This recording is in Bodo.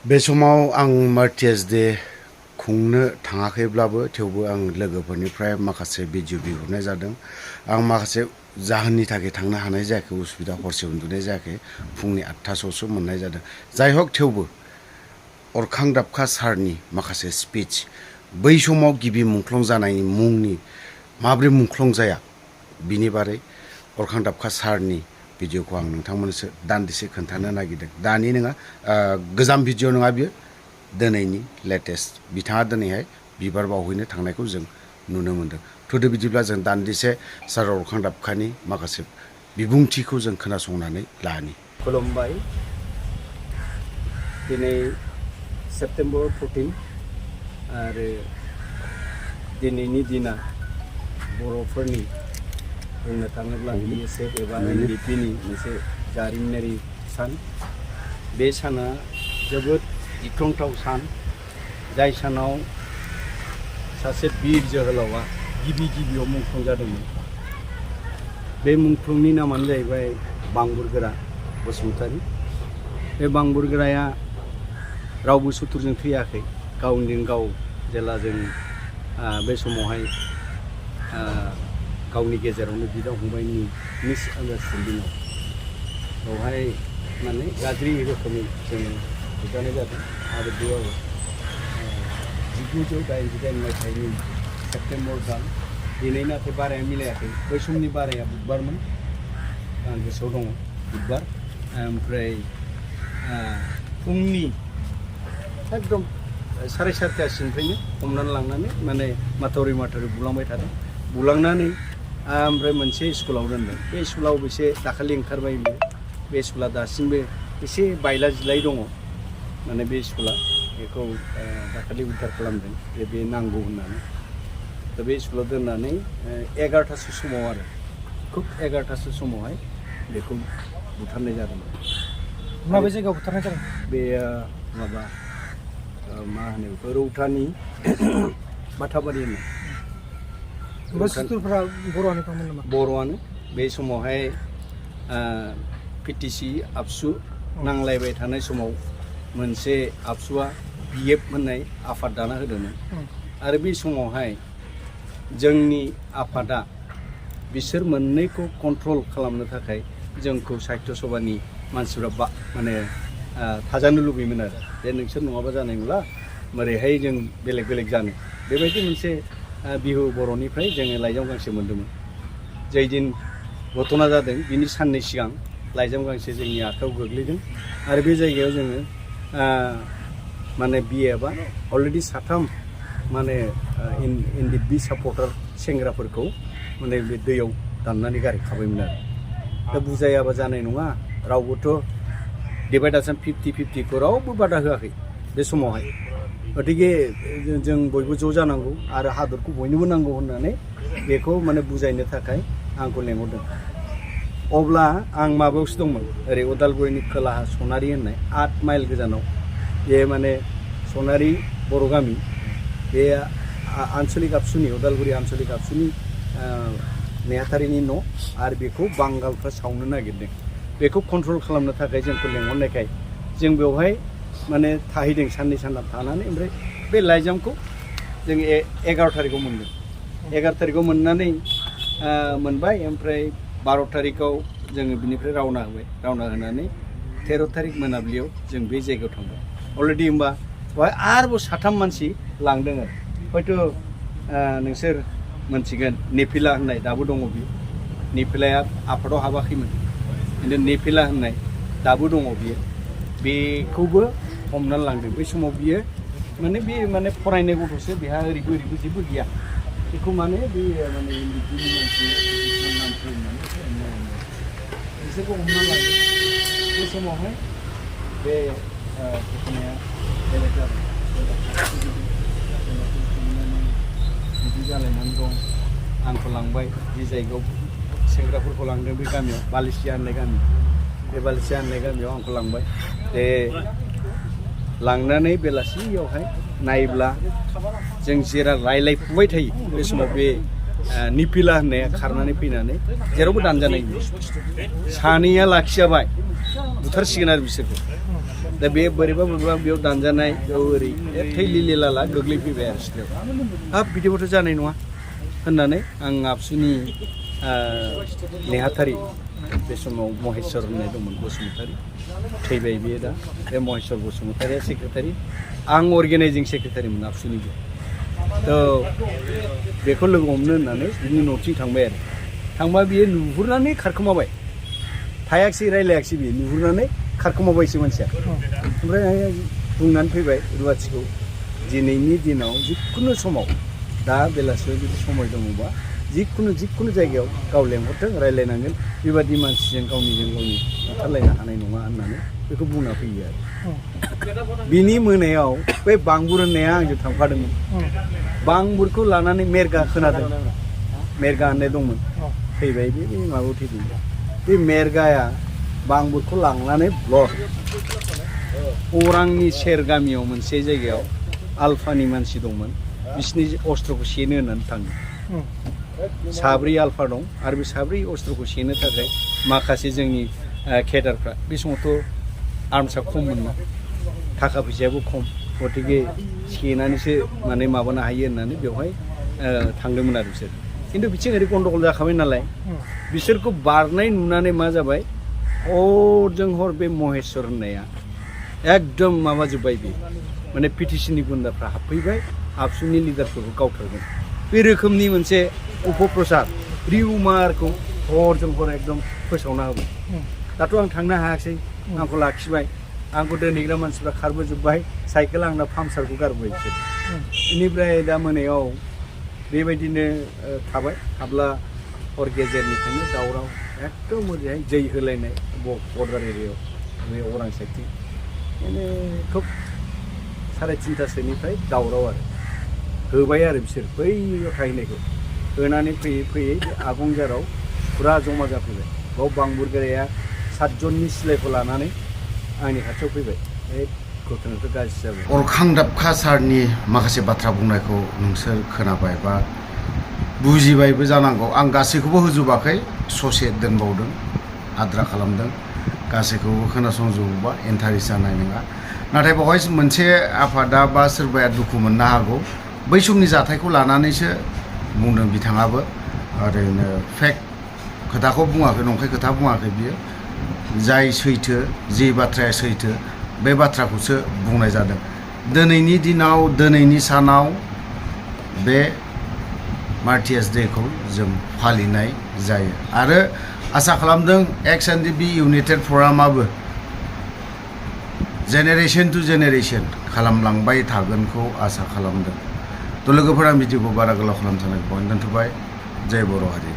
बे समाव आं मार्टियार्स डे खुंनो थाङाखैब्लाबो थेवबो आं लोगोफोरनिफ्राय माखासे भिडिअ बिहरनाय जादों। आं माखासे जाहोननि थाखाय थांनो हानाय जायाखै, उसुबिदा हरसे उन्दुनाय जायाखै, फुंनि 8टासोआवसो मोननाय जादों। जाय हक थेवबो अरखां दाबखा सारनि माखासे स्पिच, बै समाव गिबि मुंख्लं जानायनि मुंनि माब्रै मुंख्लं जाया बिनि बारै अरखां दाबखा सारनि भिडिअखौ आं नोंथांमोननो दान्दिसे खोन्थानो नागिरदों। दानि नङा, गोजाम भिडिअ नङा बियो, दिनैनि लेटेस्ट। बिथाङा दिनैहाय बिबार बावहैनो थांनायखौ जों नुनो मोन्दों। थुदो बिदिब्ला जों दान्दिसे सार अरखां दाबखानि माखासे बिबुंथिखौ जों खोनासंनानै लानि। खुलुमबाय। दिनै सेप्तेम्बर 14 आरो दिनैनि दिना बर'फोरनि बुंनो थाङोब्ला BSF एबा NDPनि मोनसे जारिमिनारि सान। बे साना जोबोद गिख्रंथाव सान, जाय सानाव सासे बिर जोहोलावा गिबियाव मुंख्लं जादोंमोन। बे मुंख्लंनि नामानो जाहैबाय बांबुरगोरा बसुमतारी। बे बांबुरगोराया रावबो सुथुरजों थैयाखै, गावजों गाव जेला जों बे समावहाय गावनि गेजेरावनो बिदा फंबायनि मिसआन्डारस्टेन्डिंआव बेवहाय माने गाज्रि रोखोमै जोङो बुजानाय जादों। आरो बेयाव 1989 मायथाइनि सेप्तेम्बर दान, दिनै नाथाय बाराया मिलायाखै। बै समनि बाराया बुधबारमोन, आं गोसोआव दङ, बुधबार। ओमफ्राय फुंनि एकदम 7:30 हमनानै लांनानै माने माथावरि बुलांबाय थादों। बुलांनानै ओमफ्राय मोनसे स्कुलाव दोनदों। बे स्कुलाव एसे दाखालि ओंखारबाय बियो। बे स्कुला दासिमबो एसे बायला जिलाय दङ। माने बे स्कुला बेखौ दाखालि उद्धार खालामदों, बे नांगौ होननानै। दा बे स्कुलाव दोननानै 11टासो समाव आरो खुब 11टासो समावहाय बेखौ बुथारनाय जादोंमोन। माबे जायगायाव बुथारनाय जादों? बे माबा मा होनो बेखौ, रौतानि बाथाबारि होननाय। सुथुरफोरा बर'आनोखामोन नामा? बर'आनो। बे समावहाय PTC आबसु नांलायबाय थानाय समाव मोनसे आबसुआ BF होननाय आफाद दाना होदोंमोन। आरो बे समावहाय जोंनि आफादा बिसोर मोननैखौ कन्ट्रल खालामनो थाखाय जोंखौ साहित्य सभानि मानसिफ्रा माने थाजानो लुबैयोमोन आरो, जे नोंसोर नङाबा जानाय नंला, बोरैहाय जों बेलेग बेलेग जानो। बेबायदि मोनसे बिहु बर'निफ्राय जोङो लाइजाम गांसे मोन्दोंमोन। जाय दिन घटना जादों बिनि साननै सिगां लाइजाम गांसे जोंनि आखायाव गोग्लैदों। आरो बे जायगायाव जोङो माने BFआ अलरेडि 3 माने NDP सापर्टार सेंग्राफोरखौ माने बे दैयाव दाननानै गारहैखाबायमोन आरो। दा बुजायाबा जानाय नङा, रावबोथ' डिभाइडेसन 50-50खौ रावबो बादा होआखै बे समावहाय। गतिके जों बयबो ज' जानांगौ आरो हादरखौ बयनोबो नांगौ होननानै बेखौ माने बुजायनो थाखाय आंखौ लेंहरदों। अब्ला आं माबायावसो दंमोन, ओरै उदालगुरिनि खोलाहा सनारि होननाय 8 माइल गोजानाव। बे माने सनारि बर' गामि, बे आन्सलिक आबसुनि, उदालगुरि आन्सलिक आबसुनि नेहाथारिनि न'। आरो बेखौ बांगालफ्रा सावनो नागिरदों। बेखौ कन्ट्रल खालामनो थाखाय जोंखौ लेंहरनायखाय जों बेवहाय माने थाहैदों, साननै सानथाम थानानै। ओमफ्राय बे लाइजामखौ जों 11 थारिखआव मोनदों। 11 थारिखआव मोननानै मोनबाय। ओमफ्राय 12 थारिखआव जोङो बिनिफ्राय रावना होबाय। रावना होनानै 13 थारिख मोनाबिलियाव जों बे जायगायाव थांबाय। अलरेडि होमबा बेवहाय आरोबाव 3 मानसि लांदों आरो। हयथ' नोंसोर मोनथिगोन, नेफिला होननाय दाबो दङ। बियो नेफिलाया आफादाव हाबाखैमोन, खिन्थु नेफिला होननाय दाबो दङ। बियो बेखौबो हमनानै लांदों। बै समाव बियो माने फरायनाय गथ'सो, बेहा ओरैबो जेबो गैया। बेखौ माने बे माने बिसोरखौ हमनानै लांदों। बे समावहाय बे घटनाया बेलेग जादों। बिदि जालायनानै दं। आंखौ लांबाय जि जायगायाव सेंग्राफोरखौ लांदों, बे गामियाव बालिसिया होननाय गामि। बे बालिसिया होननाय गामियाव आंखौ लांबाय। बे लांनानै बेलासियावहाय नायब्ला जों जेरा रायलायफुबाय थायो, बे समाव बे निपिला होननाया खारनानै फैनानै जेरावबो दानजानाय। सानैया लाखिजाबाय, बुथारसिगोन आरो बिसोरखौ। दा बे बोरैबा बोरैबा बेयाव दानजानाय बेयाव ओरै थैलिलि लाला गोग्लैफैबाय आरो सिथ्लायाव हाब बिदिबाथ' जानाय नङा होननानै आं आबसुनि नेहाथारि बे समाव महेस्वर होननाय दंमोन बसुमतारी थैबाय बियो दा बे महेस्वर बसुमतारीया सेक्रेटारि आं अर्गेनाइजिं सेक्रेटारिमोन आबसुनिबो थ' बेखौ लोगो हमनो होननानै बिनि न'थिं थांबाय आरो थांबा बियो नुहुरनानै खारखोमाबाय थायाखिसै रायलायाखिसै बियो नुहुरनानै खारखोमाबायसो मानसिया ओमफ्राय बुंनानै फैबाय रुवाथिखौ दिनैनि दिनाव जिखुनु समाव दा बेलासियाव जुदि समय दङबा जिखुनु जायगायाव गाव लेंहरथों रायलायनांगोन बेबादि मानसिजों गावनिजों गावनि ओंखारलायनो हानाय नङा होननानै बेखौ बुंना फैयो आरो बिनि मोनायाव बै बांबुर होननाया आंजों थांफादोंमोन बांबुरखौ लानानै मेरगा खोनादों मेरगा होननाय दंमोन थैबाय बे माबायाव थैदों बे मेरगाया बांबुरखौ लांनानै ब्लक अरांनि सेर गामियाव मोनसे जायगायाव आलफानि मानसि दंमोन बिसिनि अस्त्रखौ सेनो होननानै थाङो साब्रै आलफा दं आरो बे साब्रै अस्त्रखौ सेनो थाखाय माखासे जोंनि केडारफ्रा बे समावथ' आर्मसा खममोन ना थाखा फैसायाबो खम गतिके सेनानैसो माने माबानो हायो होननानै बेवहाय थांदोंमोन आरो बिसोर खिन्थु बिथिं ओरै गन्दगल जाखाबाय नालाय बिसोरखौ बारनाय नुनानै मा जाबाय हरजों हर बे महेस्वर होननाया एकदम माबाजोब्बाय बे माने पिटिसननि गुन्दाफ्रा हाबफैबाय आबसुनि लिडारफोरखौ गावथारगोन बे रोखोमनि मोनसे उपप्रसाद रिउमारखौ हरजों हर एकदम फोसावना होबाय दाथ' आं थांनो हायाखिसै आंखौ लाखिबाय आंखौ दोनहैग्रा मानसिफ्रा खारबोजोब्बाय साइकेल आंना पाम्पसारखौ गारबोबाय बिसोर बेनिफ्राय दा मोनायाव बेबायदिनो थाबाय थाब्ला हर गेजेरनिफ्रायनो दावराव एकदम ओरैहाय जै होलायनाय बर्डार एरियायाव बे अरां साइडथिं माने खोब 3:30टासोनिफ्राय दावराव आरो होबाय आरो बिसोर बैयाव थाहैनायखौ होनानै फैयै फैयै बे आगंजाराव फुरा जमा जाफैबाय बाव बांबुरगाराया 7 जननि सिलायखौ लानानै आंनि खाथियाव फैबाय बे घटनायाथ' गाज्रि जाबाय अरखां दाबखा सारनि माखासे बाथ्रा बुंनायखौ नोंसोर खोनाबाय बा बुजिबायबो जानांगौ आं गासैखौबो होजोबाखै ससे दोनबावदों आद्रा खालामदों गासैखौबो खोनासंजोबोबा इन्टारेस्ट जानाय नङा नाथाय बेवहाय मोनसे आफादा बा सोरबाया दुखु मोननो हागौ बै समनि जाथायखौ लानानैसो बुंदों बिथाङाबो ओरैनो फेक खोथाखौ बुङाखै नंखाय खोथा बुङाखै बियो जाय सैथो जे बाथ्राया सैथो बे बाथ्राखौसो बुंनाय जादों दिनैनि दिनाव दिनैनि सानाव बे मार्टियार्स डेखौ जों फालिनाय जायो आरो आसा खालामदों एक्स एन डि बि इउनाइटेड फरामाबो जेनेरेशन टु जेनेरेशन खालामलांबाय थागोनखौ आसा खालामदों थ' लोगोफोरा भिडिअखौ बारा गोलाव खालामनो सानाखै दोनथ'बाय जय बर' हारि